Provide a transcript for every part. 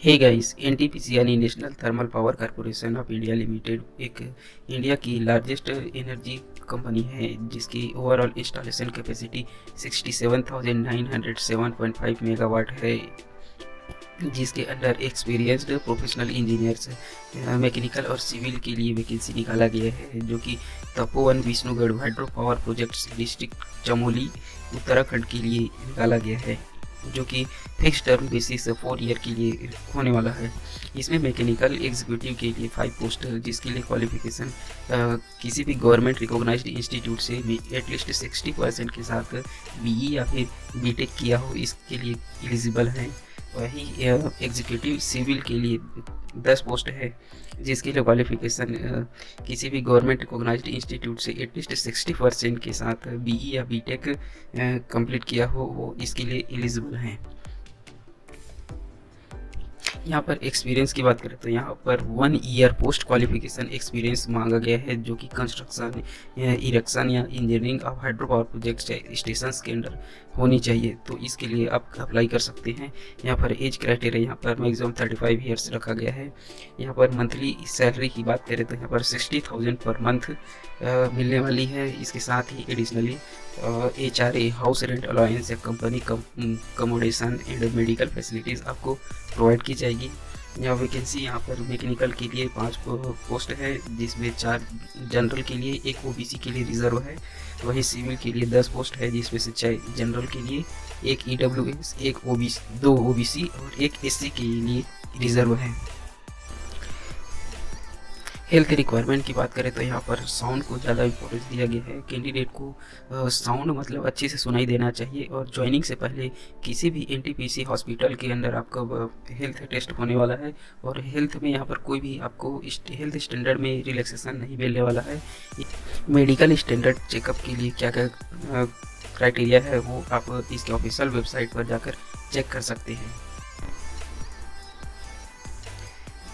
Hey guys, NTPC यानी national thermal power corporation of India limited एक India की largest energy company है जिसकी ओवरऑल इंस्टॉलेशन कैपेसिटी 67,907.5 मेगावाट है, जिसके under experienced professional engineers mechanical और सिविल के लिए वैकेंसी निकाला गया है, जो कि Tapovan Vishnugarh hydro power projects district Chamoli Uttarakhand के लिए निकाला गया है, जो कि फिक्स टर्म बेसिस 4 ईयर के लिए होने वाला है। इसमें मैकेनिकल एग्जीक्यूटिव के लिए 5 पोस्ट है, जिसके लिए क्वालिफिकेशन किसी भी गवर्नमेंट रिकॉग्नाइज्ड इंस्टीट्यूट से एटलीस्ट 60% के साथ बीई या फिर बीटेक किया हो, इसके लिए एलिजिबल हैं। वही एग्जीक्यूटिव सिविल के लिए 10 पोस्ट है, जिसके लिए क्वालिफिकेशन किसी भी गवर्नमेंट रिकॉग्नाइज्ड इंस्टीट्यूट से एटलीस्ट 60% के साथ बीई या बीटेक कंप्लीट किया हो, वो इसके लिए एलिजिबल हैं। यहाँ पर एक्सपीरियंस की बात करें तो यहाँ पर 1 ईयर पोस्ट क्वालिफिकेशन एक्सपीरियंस मांगा गया है, जो कि कंस्ट्रक्शन इरेक्शन या engineering of hydro power projects station के अंडर होनी चाहिए, तो इसके लिए आप अप्लाई कर सकते हैं। यहाँ पर एज क्राइटेरिया यहाँ पर मैक्सिमम 35 ईयर्स रखा गया है। यहाँ पर मंथली सैलरी की बात करें तो यहाँ पर 60,000 पर मंथ मिलने वाली है। इसके साथ ही additionally HRA house rent allowance या company accommodation and medical facilities आपको प्रोवाइड की जाएगी। यहाँ वैकेंसी यहाँ पर मैकेनिकल के लिए 5 पोस्ट है, जिसमें 4 जनरल के लिए, 1 OBC के लिए रिजर्व है। वहीं सिविल के लिए 10 पोस्ट है, जिसमें से 6 जनरल के लिए, 1 EWS, 1 OBC, 2 OBC और 1 SC के लिए रिजर्व है। हेल्थ रिक्वायरमेंट की बात करें तो यहाँ पर साउंड को ज़्यादा इंपॉर्टेंस दिया गया है। कैंडिडेट को साउंड मतलब अच्छे से सुनाई देना चाहिए, और ज्वाइनिंग से पहले किसी भी एनटीपीसी हॉस्पिटल के अंदर आपका हेल्थ टेस्ट होने वाला है, और हेल्थ में यहाँ पर कोई भी आपको हेल्थ स्टैंडर्ड में रिलैक्सेशन नहीं मिलने वाला है। मेडिकल स्टैंडर्ड चेकअप के लिए क्या क्या क्राइटेरिया है वो आप इसके ऑफिशियल वेबसाइट पर जाकर चेक कर सकते हैं।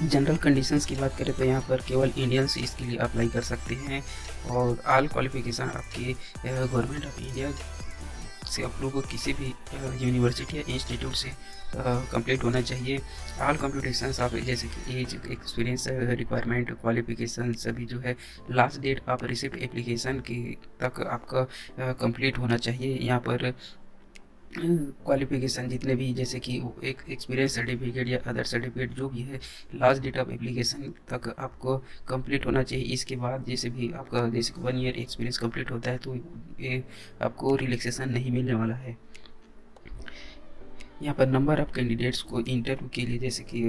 जनरल कंडीशंस की बात करें तो यहाँ पर केवल इंडियंस इसके लिए अप्लाई कर सकते हैं, और ऑल क्वालिफिकेशन आपके गवर्नमेंट ऑफ इंडिया से आप लोगों को किसी भी यूनिवर्सिटी या इंस्टीट्यूट से कंप्लीट होना चाहिए। ऑल कंप्यूटेशंस आप जैसे कि एज, एक्सपीरियंस, रिक्वायरमेंट, क्वालिफिकेशन सभी जो है लास्ट डेट आप रिसिप्ट एप्लीकेशन के तक आपका कंप्लीट होना चाहिए। यहाँ पर क्वालिफिकेशन जितने भी जैसे कि एक एक्सपीरियंस सर्टिफिकेट या अदर सर्टिफिकेट जो भी है, लास्ट डेट ऑफ एप्लीकेशन तक आपको कंप्लीट होना चाहिए। इसके बाद जैसे भी आपका जैसे 1 ईयर एक्सपीरियंस कंप्लीट होता है तो ये आपको रिलैक्सेशन नहीं मिलने वाला है। यहाँ पर नंबर ऑफ कैंडिडेट्स को इंटरव्यू के लिए जैसे कि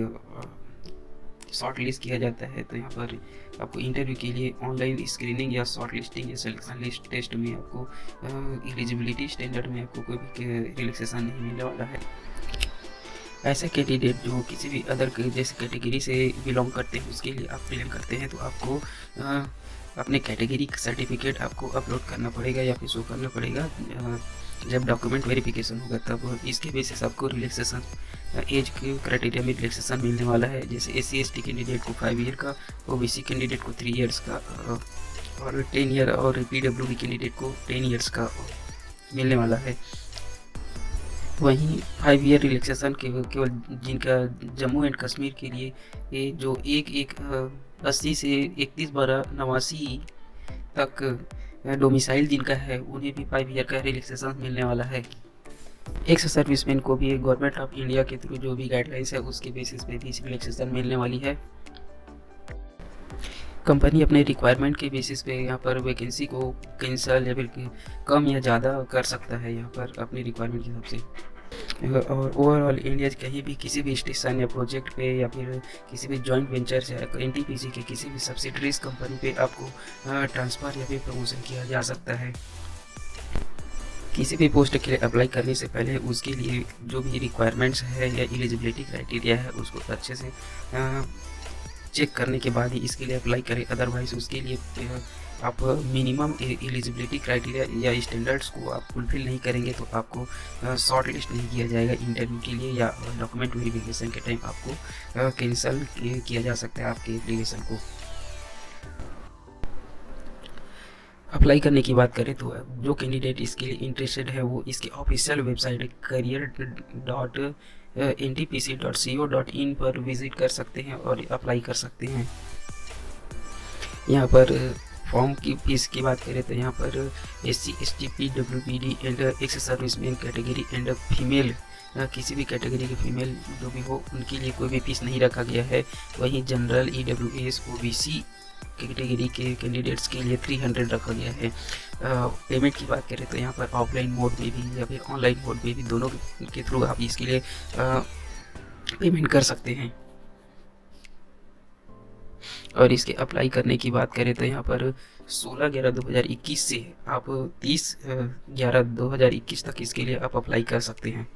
शॉर्ट लिस्ट किया जाता है, तो यहाँ पर आपको इंटरव्यू के लिए ऑनलाइन स्क्रीनिंग या शॉर्ट लिस्टिंग या सिलेक्शन लिस्ट टेस्ट में आपको एलिजिबिलिटी स्टैंडर्ड में आपको कोई भी रिलैक्सेशन नहीं मिलने वाला है। ऐसे कैंडिडेट जो किसी भी अदर जैसे कैटेगरी से बिलोंग करते हैं उसके लिए आप क्लेम करते हैं, तो आपको अपने कैटेगरी सर्टिफिकेट आपको अपलोड करना पड़ेगा या फिर शो करना पड़ेगा। जब डॉक्यूमेंट वेरिफिकेशन होगा तब इसके बेसिस आपको रिलैक्सेशन एज के क्राइटेरिया में रिलैक्सेशन मिलने वाला है। जैसे SC/ST कैंडिडेट को 5 ईयर का, OBC कैंडिडेट को 3 ईयर्स का, और 10 ईयर, और PWD कैंडिडेट को 10 ईयर्स का मिलने वाला है। वहीं 5 ईयर रिलैक्सेशन केवल जिनका जम्मू एंड कश्मीर के लिए ये जो 80 से 31/12/89 तक डोमिसाइल जिनका है उन्हें भी 5 ईयर का रिलैक्सेशन मिलने वाला है। एक्स सर्विसमैन को भी गवर्नमेंट ऑफ इंडिया के थ्रू जो भी गाइडलाइंस है उसके बेसिस पे भी रिलैक्सेशन मिलने वाली है। कंपनी अपने रिक्वायरमेंट के बेसिस पे यहाँ पर वैकेंसी को कैंसिल या फिर कम या ज़्यादा कर सकता है यहाँ पर अपनी रिक्वायरमेंट के हिसाब से। और ओवरऑल इंडिया कहीं भी किसी भी स्टेशन या प्रोजेक्ट पे या फिर किसी भी जॉइंट वेंचर या एनटीपीसी के किसी भी सब्सिडरीज कंपनी पे आपको ट्रांसफ़र या फिर प्रमोशन किया जा सकता है। किसी भी पोस्ट के लिए अप्लाई करने से पहले उसके लिए जो भी रिक्वायरमेंट्स है या एलिजिबिलिटी क्राइटेरिया है उसको अच्छे से चेक करने के बाद ही इसके लिए अप्लाई करें। अदरवाइज उसके लिए आप मिनिमम एलिजिबिलिटी क्राइटेरिया या स्टैंडर्ड्स को आप फुलफिल नहीं करेंगे तो आपको शॉर्ट लिस्ट नहीं किया जाएगा इंटरव्यू के लिए, या डॉक्यूमेंट वेरिफिकेशन के टाइम आपको कैंसिल किया जा सकता है आपके एप्लीकेशन को। अप्लाई करने की बात करें तो जो कैंडिडेट इसके लिए इंटरेस्टेड है वो इसके ऑफिशियल वेबसाइट career.nhcl ntpc.co.in पर विजिट कर सकते हैं और अप्लाई कर सकते हैं। यहाँ पर फॉर्म की फीस की बात करें तो यहाँ पर SC ST PWBD and ex serviceman category and female, किसी भी कैटेगरी के फीमेल जो भी हो उनके लिए कोई भी फीस नहीं रखा गया है। वहीं जनरल EWS OBC कैटेगरी के कैंडिडेट्स के लिए 300 रखा गया है। पेमेंट की बात करें तो यहाँ पर ऑफलाइन मोड में भी या फिर ऑनलाइन मोड में भी, दोनों के थ्रू आप इसके लिए पेमेंट कर सकते हैं। और इसके अप्लाई करने की बात करें तो यहाँ पर 16/11/2021 से आप 30/11/2021 तक इसके लिए आप अप्लाई कर सकते हैं।